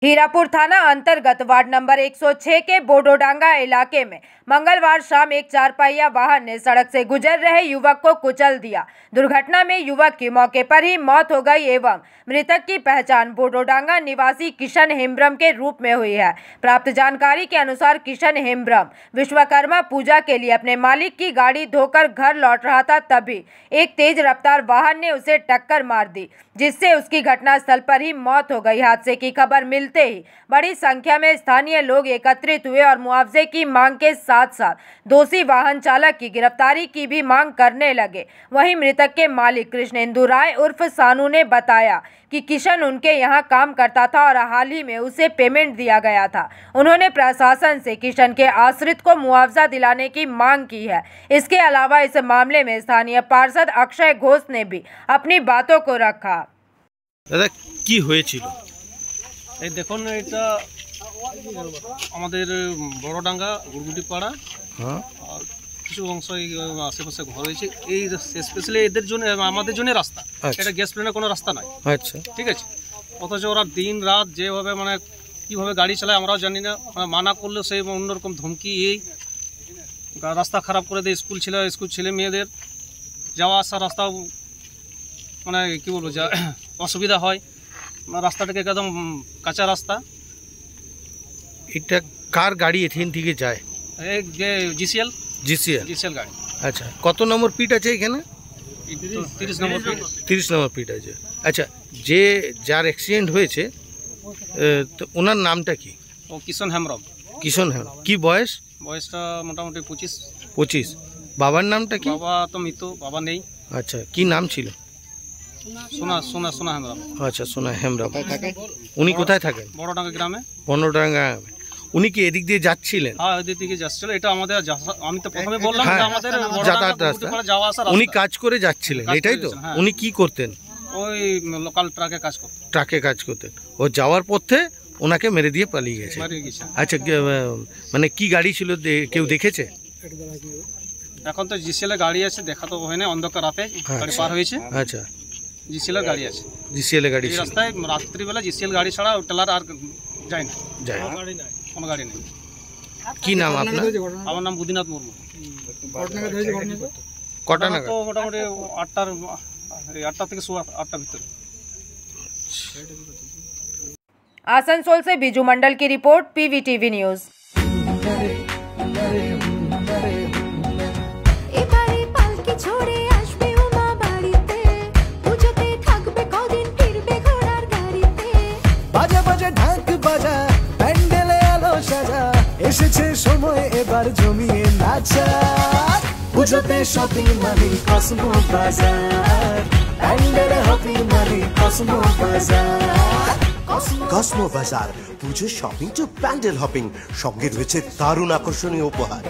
हीरापुर थाना अंतर्गत ward number 106 के बोडोडांगा इलाके में मंगलवार शाम एक चारपहिया वाहन ने सड़क से गुजर रहे युवक को कुचल दिया। दुर्घटना में युवक की मौके पर ही मौत हो गई एवं मृतक की पहचान बोडोडांगा निवासी किशन हेम्ब्रम के रूप में हुई है। प्राप्त जानकारी के अनुसार किशन हेम्ब्रम विश्वकर्मा पूजा के लिए अपने मालिक की गाड़ी धोकर घर लौट रहा था, तभी एक तेज रफ्तार वाहन ने उसे टक्कर मार दी, जिससे उसकी घटनास्थल पर ही मौत हो गई। हादसे की खबर मिलते ही बड़ी संख्या में स्थानीय लोग एकत्रित हुए और मुआवजे की मांग के साथ साथ दोषी वाहन चालक की गिरफ्तारी की भी मांग करने लगे। वहीं मृतक के मालिक कृष्णेंदु राय उर्फ सानू ने बताया कि किशन उनके यहां काम करता था और हाल ही में उसे पेमेंट दिया गया था। उन्होंने प्रशासन से किशन के आश्रित को मुआवजा दिलाने की मांग की है। इसके अलावा इस मामले में स्थानीय पार्षद अक्षय घोष ने भी अपनी बातों को रखा। दादा की হয়েছিল? এই দেখুন, এটা আমাদের বড়ডাঙ্গা গুড়গুটি পাড়া, আর কিছু অংশ আশেপাশে ঘর হয়েছে। এই স্পেশালি এদের জন্য, আমাদের জন্য রাস্তা, এটা গ্যাস প্লেনের কোনো রাস্তা নয়। আচ্ছা, ঠিক আছে। অথচ ওরা দিন রাত যেভাবে মানে কীভাবে গাড়ি চালায় আমরাও জানি না। মানা করলেও সেই অন্যরকম ধমকি, এই রাস্তা খারাপ করে দেয়। স্কুল ছেলে মেয়েদের যাওয়া আসা রাস্তা মানে কী বলবো, যা অসুবিধা হয়। রাস্তাটাকে একদম কাঁচা রাস্তা। এটা কার গাড়ি এখান থেকে যায়? এই যে জিসিএল গাড়ি। আচ্ছা, কত নম্বর পিট আছে এখানে? 30 নম্বর পিট। 30 নম্বর পিট আছে। আচ্ছা, যে যার অ্যাক্সিডেন্ট হয়েছে তো ওনার নামটা কি? ও কিশন হেমব্রম। কি বয়স? বয়সটা মোটামুটি 25। বাবার নামটা কি? বাবা তো মৃত, বাবা নেই। আচ্ছা, কি নাম ছিল? সোনা হেমব্রম। আচ্ছা, সোনা হেমব্রম। উনি কোথায় থাকেন? বড়ডাঙ্গা গ্রামে। উনি কি এদিক দিয়ে যাচ্ছিলেন? হ্যাঁ, এদিক থেকে যাচ্ছিল। এটা আমাদের, আমি তো প্রথমে বললাম আমাদের যাতায়াত রাস্তা, যাওয়া আসা। উনি কাজ করে যাচ্ছিলেন, এটাই তো? উনি কি করতেন? ওই লোকাল ট্রাকে কাজ করতেন। ও যাওয়ার পথে ওনাকে মেরে দিয়ে পালিয়ে গেছে। আচ্ছা, মানে কি গাড়ি ছিল, কেউ দেখেছে? এখন তো জিসিএল গাড়ি আছে, দেখা তো হয় না, অন্ধকার রাতে গাড়ি পার হয়েছে। আচ্ছা, জিসিএল গাড়ি আছে। জিসিএল গাড়ি এই রাস্তায় রাত্রিবেলা জিসিএল গাড়ি ছাড়া টেলার আর যায় না। কোনো গাড়ি নেই। কি নাম আপনার? আমার নাম বুদিনাথ মুর্মু। কটা নাগাদ? তো মোটামুটি 8টা থেকে 8টা ভিতরে। आसनसोल से बिजू मंडल की रिपोर्ट, पीवीटीवी न्यूज। এসেছে সময় এবার জমিয়ে নাচা, পুজোতে শপিং মানি কসমো বাজার, প্যান্ডেল হপিং মানি কসমো বাজার। কসমো বাজার, পুজো শপিং টু প্যান্ডেল হপিং, সঙ্গে রয়েছে দারুণ আকর্ষণীয় উপহার।